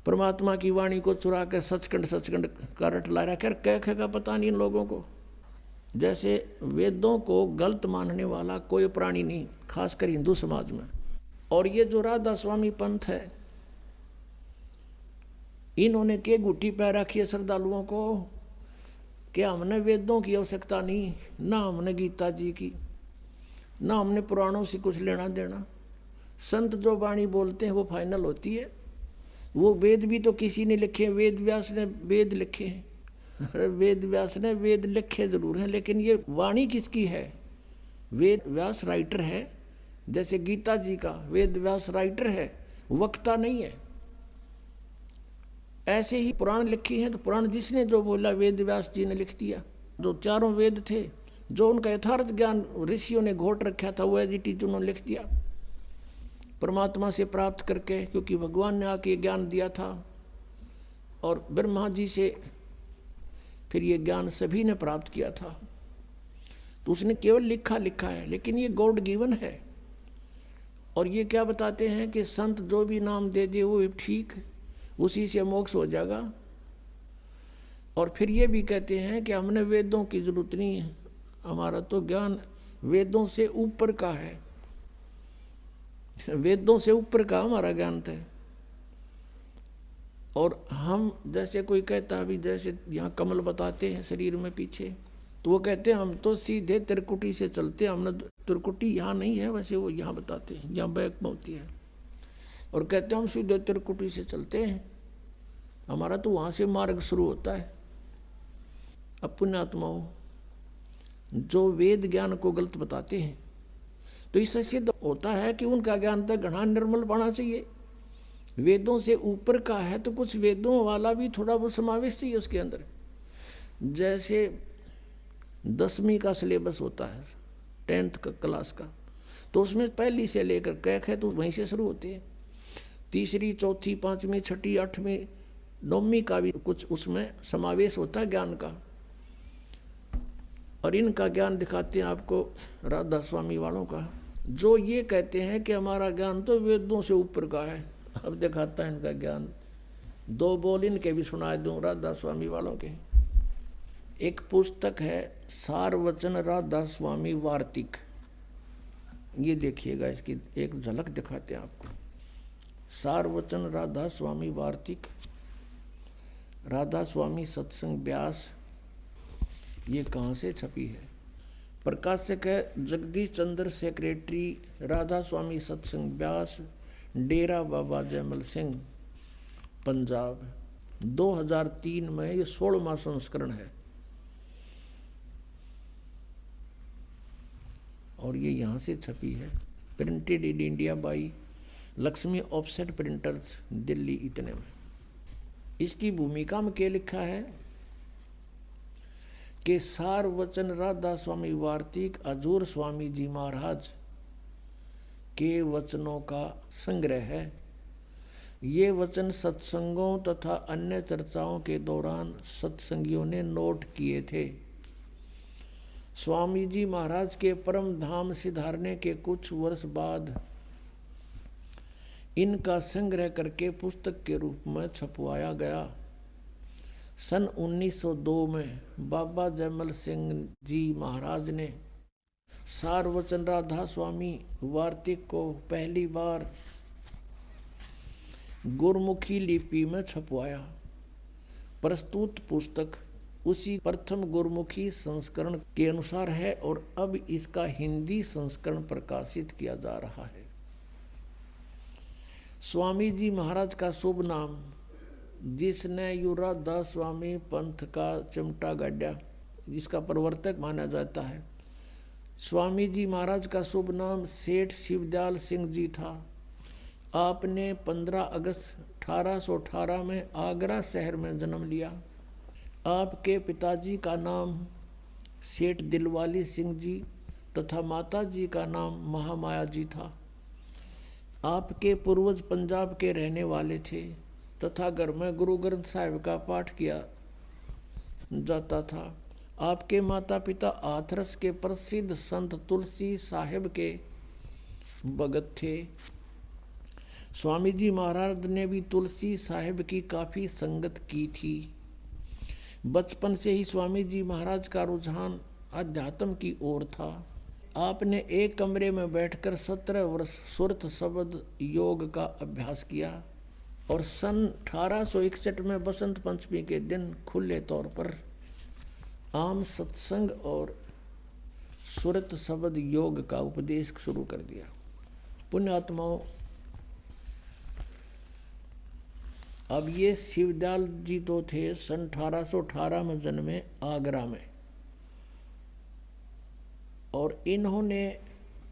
परमात्मा की वाणी को चुरा कर सचखंड सचखंड का रट ला रहा, खैर कह का पता नहीं इन लोगों को। जैसे वेदों को गलत मानने वाला कोई प्राणी नहीं, खासकर हिंदू समाज में। और ये जो राधा स्वामी पंथ है, इन्होंने के गुट्टी पै रखी है श्रद्धालुओं को कि हमने वेदों की आवश्यकता नहीं, ना हमने गीता जी की, ना हमने पुराणों से कुछ लेना देना। संत जो वाणी बोलते हैं वो फाइनल होती है। वो वेद भी तो किसी ने लिखे, वेद व्यास ने वेद लिखे हैं। अरे वेद व्यास ने वेद लिखे जरूर हैं, लेकिन ये वाणी किसकी है? वेद व्यास राइटर है, जैसे गीता जी का वेद व्यास राइटर है, वक्ता नहीं है। ऐसे ही पुराण लिखे हैं, तो पुराण जिसने जो बोला वेद व्यास जी ने लिख दिया। जो चारों वेद थे, जो उनका यथार्थ ज्ञान ऋषियों ने घोट रखा था, वो एजिटीज उन्होंने लिख दिया परमात्मा से प्राप्त करके, क्योंकि भगवान ने आके ज्ञान दिया था। और ब्रह्मा जी से फिर ये ज्ञान सभी ने प्राप्त किया था। तो उसने केवल लिखा है, लेकिन ये गॉड गिवन है। और ये क्या बताते हैं कि संत जो भी नाम दे दे वो ठीक, उसी से मोक्ष हो जाएगा। और फिर ये भी कहते हैं कि हमने वेदों की जरूरत नहीं है, हमारा तो ज्ञान वेदों से ऊपर का है, वेदों से ऊपर का हमारा ज्ञान है। और हम जैसे कोई कहता अभी, जैसे यहाँ कमल बताते हैं शरीर में पीछे, तो वो कहते हैं हम तो सीधे त्रिकुटी से चलते हैं, हमने त्रिकुटी यहाँ नहीं है, वैसे वो यहाँ बताते हैं यहाँ बैक में होती है। और कहते हैं हम सीधे त्रिकुटी से चलते हैं, हमारा तो वहाँ से मार्ग शुरू होता है। अब पुण्यात्माओं जो वेद ज्ञान को गलत बताते हैं, तो इससे सिद्ध होता है कि उनका ज्ञान तक घना निर्मल पाना चाहिए। वेदों से ऊपर का है तो कुछ वेदों वाला भी थोड़ा बहुत समावेश चाहिए उसके अंदर। जैसे 10वीं का सिलेबस होता है, 10th का क्लास का, तो उसमें पहली से लेकर कैक है तो वहीं से शुरू होते हैं। तीसरी, चौथी, 5वीं, 6ठी, 8वीं, 9वीं का भी कुछ उसमें समावेश होता है ज्ञान का। और इनका ज्ञान दिखाते हैं आपको राधा स्वामी वालों का, जो ये कहते हैं कि हमारा ज्ञान तो वेदों से ऊपर का है। अब दिखाता है इनका ज्ञान, 2 बोल इनके भी सुना दूं राधा स्वामी वालों के। एक पुस्तक है सारवचन राधा स्वामी वार्तिक, ये देखिएगा, इसकी एक झलक दिखाते हैं आपको। सारवचन राधा स्वामी वार्तिक, राधा स्वामी सत्संग व्यास, ये कहाँ से छपी है? प्रकाशक है जगदीश चंद्र, सेक्रेटरी राधा स्वामी सत्संग व्यास, डेरा बाबा जयमल सिंह, पंजाब। 2003 में ये 16वां संस्करण है। और ये यहाँ से छपी है, printed in India by Lakshmi offset printers, Delhi, इतने में। इसकी भूमिका में क्या लिखा है कि सारवचन राधा स्वामी वार्तिक हजूर स्वामी जी महाराज के वचनों का संग्रह है। ये वचन सत्संगों तथा अन्य चर्चाओं के दौरान सत्संगियों ने नोट किए थे। स्वामी जी महाराज के परम धाम सिधारने के कुछ वर्ष बाद इनका संग्रह करके पुस्तक के रूप में छपवाया गया। सन 1902 में बाबा जयमल सिंह जी महाराज ने सारवचन राधा स्वामी वार्तिक को पहली बार गुरमुखी लिपि में छपवाया। प्रस्तुत पुस्तक उसी प्रथम गुरमुखी संस्करण के अनुसार है और अब इसका हिंदी संस्करण प्रकाशित किया जा रहा है। स्वामी जी महाराज का शुभ नाम, जिसने राधा स्वामी पंथ का चिमटा गाड़ा, जिसका प्रवर्तक माना जाता है, स्वामी जी महाराज का शुभ नाम सेठ शिवदयाल सिंह जी था। आपने 15 अगस्त 1818 में आगरा शहर में जन्म लिया। आपके पिताजी का नाम सेठ दिलवाली सिंह जी तथा माता जी का नाम महामाया जी था। आपके पूर्वज पंजाब के रहने वाले थे तथा घर में गुरु ग्रंथ साहिब का पाठ किया जाता था। आपके माता पिता हाथरस के प्रसिद्ध संत तुलसी साहिब के भगत थे। स्वामी जी महाराज ने भी तुलसी साहिब की काफ़ी संगत की थी। बचपन से ही स्वामी जी महाराज का रुझान अध्यात्म की ओर था। आपने एक कमरे में बैठकर 17 वर्ष सुरत शब्द योग का अभ्यास किया और सन 1861 में बसंत पंचमी के दिन खुले तौर पर आम सत्संग और सुरत शब्द योग का उपदेश शुरू कर दिया। पुण्यात्माओं, अब ये शिवदयाल जी तो थे सन 1818 में जन्मे आगरा में, और इन्होंने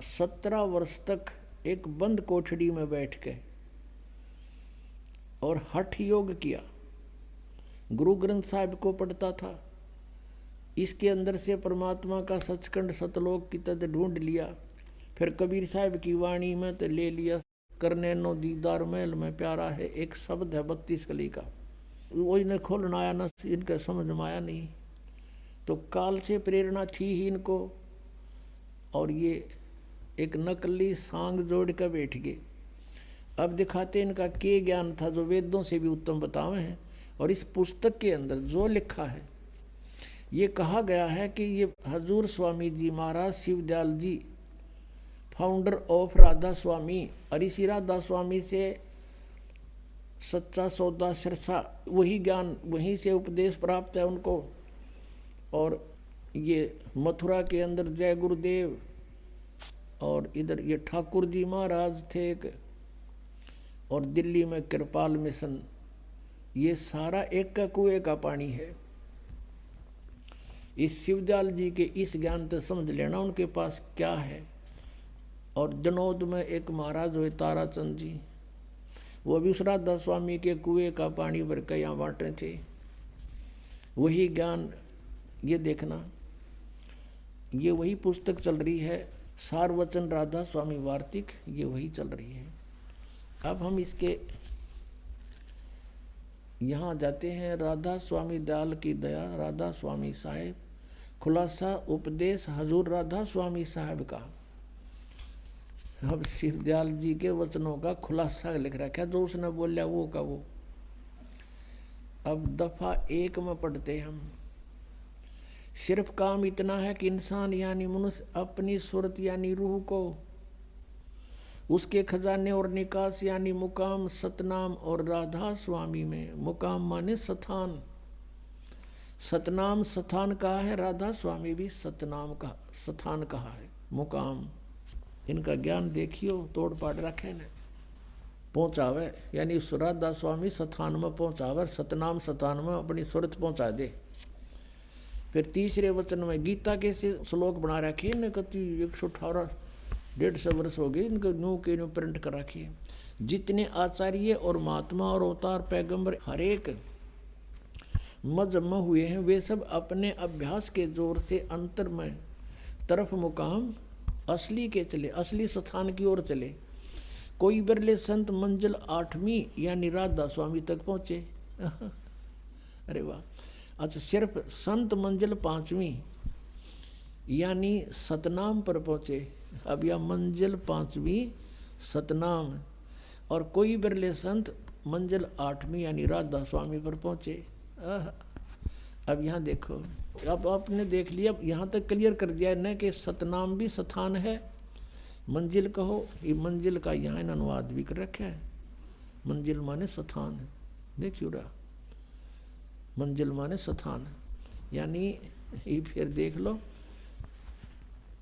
17 वर्ष तक एक बंद कोठड़ी में बैठ के और हठ योग किया। गुरु ग्रंथ साहिब को पढ़ता था, इसके अंदर से परमात्मा का सचखंड सतलोक की तद ढूंढ लिया। फिर कबीर साहिब की वाणी में तो ले लिया, करने नो दीदार महल में प्यारा है, एक शब्द है 32 कली का, वो इन्हें खोलना आया ना, इनका समझ में आया नहीं। तो काल से प्रेरणा थी ही इनको, और ये एक नकली सांग जोड़ कर बैठ गए। अब दिखाते इनका के ज्ञान था जो वेदों से भी उत्तम बतावे हैं। और इस पुस्तक के अंदर जो लिखा है, ये कहा गया है कि ये हजूर स्वामी जी महाराज शिवदयाल जी फाउंडर ऑफ राधा स्वामी, और इसी राधा स्वामी से सच्चा सौदा सिरसा, वही ज्ञान वहीं से उपदेश प्राप्त है उनको। और ये मथुरा के अंदर जय गुरुदेव, और इधर ये ठाकुर जी महाराज थे एक, और दिल्ली में कृपाल मिशन, ये सारा एक का कुएं का पानी है। इस शिवदयाल जी के इस ज्ञान तो समझ लेना उनके पास क्या है। और जनौद में एक महाराज हुए ताराचंद जी, वो भी उस राधा स्वामी के कुएं का पानी भर के यहाँ बांटे थे। वही ज्ञान ये देखना, ये वही पुस्तक चल रही है, सारवचन राधा स्वामी वार्तिक, ये वही चल रही है। अब हम इसके यहाँ जाते हैं। राधा स्वामी दयाल की दया, राधा स्वामी साहेब, खुलासा उपदेश हजूर राधा स्वामी साहब का। अब शिवदयाल जी के वचनों का खुलासा लिख रखा है, जो उसने बोलिया वो का वो। अब दफा 1 में पढ़ते हम। सिर्फ काम इतना है कि इंसान यानी मनुष्य अपनी सूरत यानी रूह को उसके खजाने और निकास यानी मुकाम सतनाम और राधा स्वामी में, मुकाम माने स्थान, सतनाम स्थान कहा है, राधा स्वामी भी सतनाम का स्थान कहा है, मुकाम। इनका ज्ञान देखियो, तोड़ पाड़ रखे ने, पहुँचावे यानी राधा स्वामी स्थान में पहुँचावे, सतनाम स्थान में अपनी सूरत पहुँचा दे। फिर तीसरे वचन में गीता के से श्लोक बना रखे ने, कति 118 150 वर्ष हो गए इनको न्यू के न्यू प्रिंट कर रखी। जितने आचार्य और महात्मा और अवतार पैगंबर हर एक मजम्मा हुए हैं, वे सब अपने अभ्यास के जोर से अंतर में तरफ मुकाम असली के चले, असली स्थान की ओर चले। कोई बिरले संत मंजिल 8वीं यानी राधा स्वामी तक पहुँचे। अरे वाह। अच्छा, सिर्फ संत मंजिल 5वीं यानी सतनाम पर पहुँचे। अब यह मंजिल 5वीं सतनाम, और कोई बिरले संत मंजिल 8वीं यानी राधा स्वामी पर पहुँचे। अब यहाँ देखो, अब आपने देख लिया, अब यहाँ तक क्लियर कर दिया न कि सतनाम भी स्थान है, मंजिल कहो, ये मंजिल का यहाँ अनुवाद भी कर रखा है। मंजिल माने स्थान है, देखियो रहा, मंजिल माने स्थान, यानी ये फिर देख लो,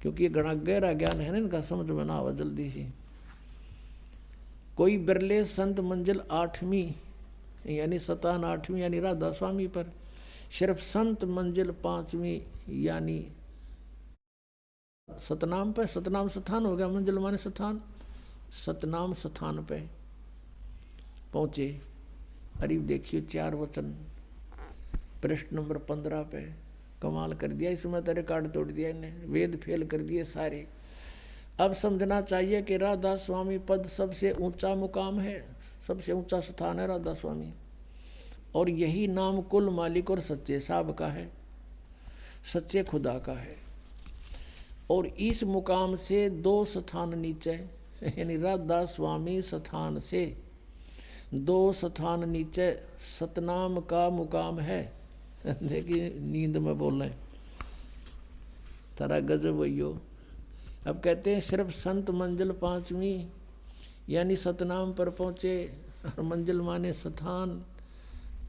क्योंकि ये घना गहरा ज्ञान है ना, इनका समझ में ना आवा जल्दी से। कोई बिरले संत मंजिल 8वीं यानी सतान 8वीं यानी राधा स्वामी पर, सिर्फ संत मंजिल 5वीं यानी सतनाम पे, सतनाम स्थान हो गया, मंजिल माने स्थान, सतनाम स्थान पे पहुँचे। अरे देखिए 4 वचन पृष्ठ नंबर 15 पे, कमाल कर दिया, इसमें तो रिकॉर्ड तोड़ दिया इन्हें, वेद फेल कर दिए सारे। अब समझना चाहिए कि राधा स्वामी पद सबसे ऊंचा मुकाम है, सबसे ऊंचा स्थान है राधा स्वामी, और यही नाम कुल मालिक और सच्चे साहब का है, सच्चे खुदा का है। और इस मुकाम से 2 स्थान नीचे यानी राधा स्वामी स्थान से दो स्थान नीचे सतनाम का मुकाम है। देखिए नींद में बोल रहे तारा गजब वही। अब कहते हैं सिर्फ संत मंजिल पांचवी यानी सतनाम पर पहुँचे, और मंजिल माने स्थान।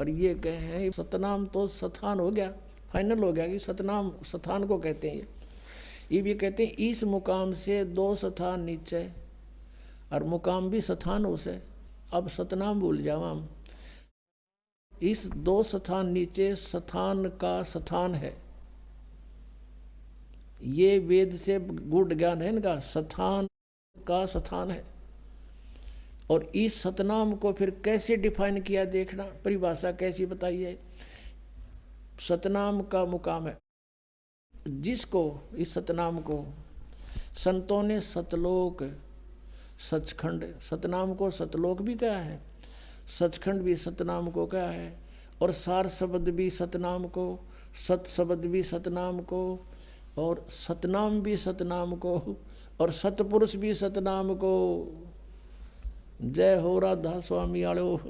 और ये कहे सतनाम तो स्थान हो गया, फाइनल हो गया कि सतनाम स्थान को कहते हैं। ये भी कहते हैं इस मुकाम से दो स्थान नीचे, और मुकाम भी स्थान हो से। अब सतनाम भूल जाओ हम, इस दो स्थान नीचे स्थान का स्थान है। ये वेद से गूढ़ ज्ञान है इनका, स्थान का स्थान है। और इस सतनाम को फिर कैसे डिफाइन किया, देखना परिभाषा कैसी बताई है। सतनाम का मुकाम है जिसको, इस सतनाम को संतों ने सतलोक सचखंड, सतनाम को सतलोक भी कहा है, सचखंड भी सतनाम को कहा है, और सार शब्द भी सतनाम को, सत शब्द भी सतनाम को, और सतनाम भी सतनाम को, और सतपुरुष भी सतनाम को। जय हो राधा स्वामी आलो।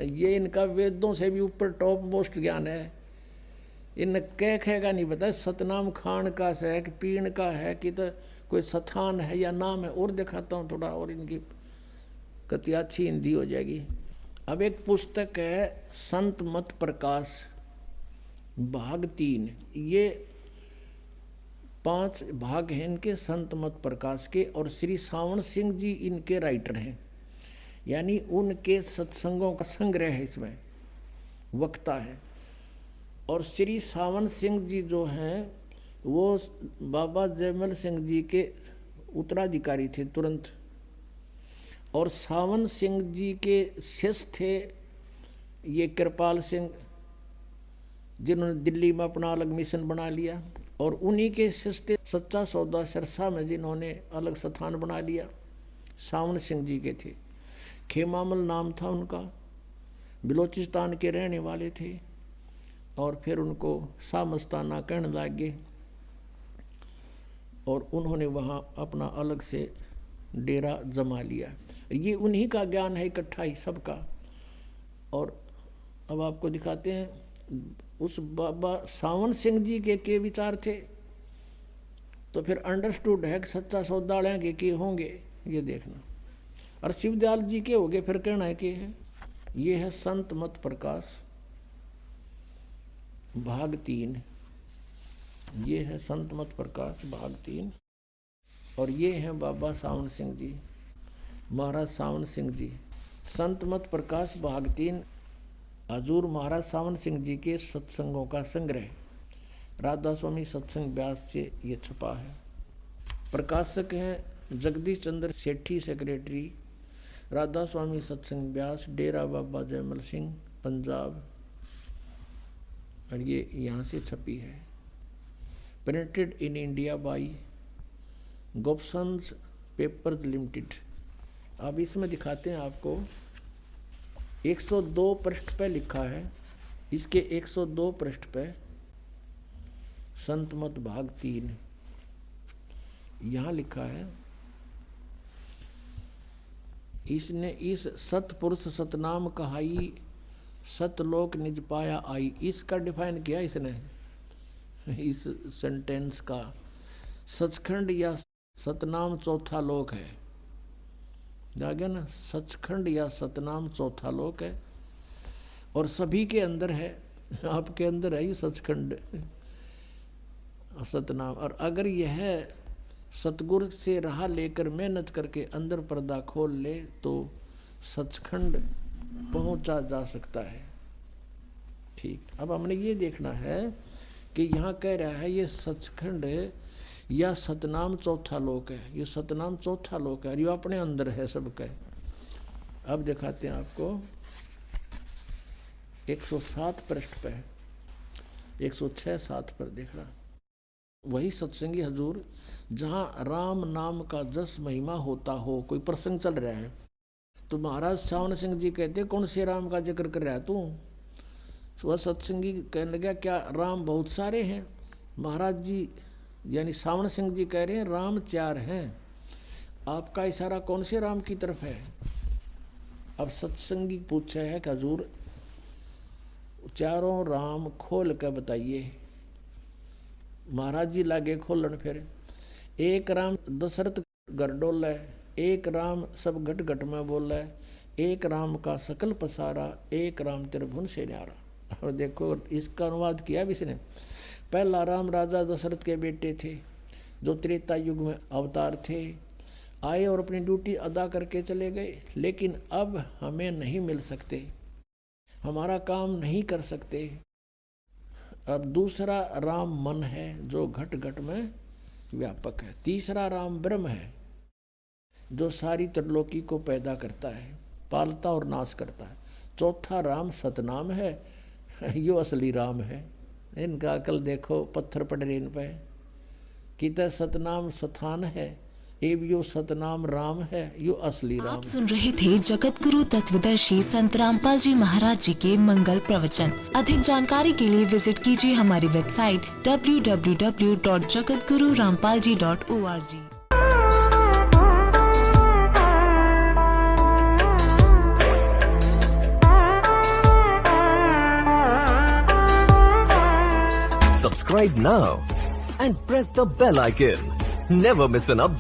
ये इनका वेदों से भी ऊपर टॉप मोस्ट ज्ञान है। इन कह नहीं पता सतनाम खान का है कि पीण का है कि तो कोई स्थान है या नाम है। और दिखाता हूँ थोड़ा, और इनकी कति अच्छी हिंदी हो जाएगी। अब एक पुस्तक है संत मत प्रकाश भाग 3, ये 5 भाग हैं इनके संत मत प्रकाश के, और श्री सावन सिंह जी इनके राइटर हैं, यानी उनके सत्संगों का संग्रह है, इसमें वक्ता है। और श्री सावन सिंह जी जो हैं वो बाबा जयमल सिंह जी के उत्तराधिकारी थे तुरंत, और सावन सिंह जी के शिष्य थे ये कृपाल सिंह, जिन्होंने दिल्ली में अपना अलग मिशन बना लिया। और उन्हीं के शिष्य थे सच्चा सौदा सिरसा में, जिन्होंने अलग स्थान बना लिया, सावन सिंह जी के थे। खेमामल नाम था उनका, बलोचिस्तान के रहने वाले थे, और फिर उनको शाह मस्ताना कहने लगे, और उन्होंने वहाँ अपना अलग से डेरा जमा लिया। ये उन्हीं का ज्ञान है इकट्ठा ही सबका। और अब आपको दिखाते हैं उस बाबा सावन सिंह जी के विचार थे, तो फिर अंडरस्टूड है कि सच्चा सौदा के होंगे, ये देखना। और शिवदयाल जी के हो गए, फिर कहना है कि है ये है संत मत प्रकाश भाग 3, ये है संत मत प्रकाश भाग 3, और ये हैं बाबा सावन सिंह जी, महाराज सावन सिंह जी। संत मत प्रकाश भाग 3 हजूर महाराज सावन सिंह जी के सत्संगों का संग्रह, राधा स्वामी सत्संग व्यास से ये छपा है। प्रकाशक हैं जगदीश चंद्र सेठी, सेक्रेटरी राधा स्वामी सत्संग व्यास, डेरा बाबा जयमल सिंह, पंजाब। और ये यहाँ से छपी है। Printed in India by Gopsons papers limited. अब इसमें दिखाते हैं आपको, 102 पृष्ठ पे लिखा है, इसके 102 पृष्ठ पे संत मत भाग 3 यहाँ लिखा है, इसने इस सतपुरुष सतनाम कहाई, सतलोक निज पाया आई। इसका डिफाइन किया इसने, इस सेंटेंस का। सचखंड या सतनाम चौथा लोक है, आ गया ना, सचखंड या सतनाम चौथा लोक है, और सभी के अंदर है, आपके अंदर है ये सचखंड सतनाम। और अगर यह सतगुरु से राह लेकर मेहनत करके अंदर पर्दा खोल ले तो सचखंड पहुंचा जा सकता है। ठीक, अब हमने ये देखना है कि यहाँ कह रहा है ये सचखंड या सतनाम चौथा लोक है, ये सतनाम चौथा लोक है, ये अपने अंदर है सबका। अब दिखाते हैं आपको 107 पृष्ठ पे, 106-7 पर देख रहा, वही सत्संगी हजूर जहाँ राम नाम का जस महिमा होता हो। कोई प्रसंग चल रहा है तो महाराज सावन सिंह जी कहते कौन से राम का जिक्र कर रहा है तू? वह सत्संगी कहने लगा क्या राम बहुत सारे हैं? महाराज जी यानी सावन सिंह जी कह रहे हैं राम 4 हैं। आपका इशारा कौन से राम की तरफ है? अब सत्संगी पूछा है कि हजूर चारों राम खोल कर बताइए। महाराज जी लागे खोलन। फिर एक राम दशरथ घर डोला, एक राम सब घट घट में बोला, एक राम का सकल पसारा, एक राम त्रिभुवन से न्यारा। और देखो इसका अनुवाद किया भी इसने। पहला राम राजा दशरथ के बेटे थे जो त्रेता युग में अवतार थे, आए और अपनी ड्यूटी अदा करके चले गए, लेकिन अब हमें नहीं मिल सकते, हमारा काम नहीं कर सकते। अब दूसरा राम मन है जो घट घट में व्यापक है। तीसरा राम ब्रह्म है जो सारी त्रिलोकी को पैदा करता है, पालता और नाश करता है। चौथा राम सतनाम है, यो असली राम है। इनका अकल देखो, पत्थर पड़ रहे इन पे। कितना सतनाम स्थान है, यो सतनाम राम है, यो असली राम। आप सुन रहे थे जगत गुरु तत्वदर्शी संत रामपाल जी महाराज जी के मंगल प्रवचन। अधिक जानकारी के लिए विजिट कीजिए हमारी website www.jagatgururampalji.org। Subscribe now and press the bell icon. Never miss an update.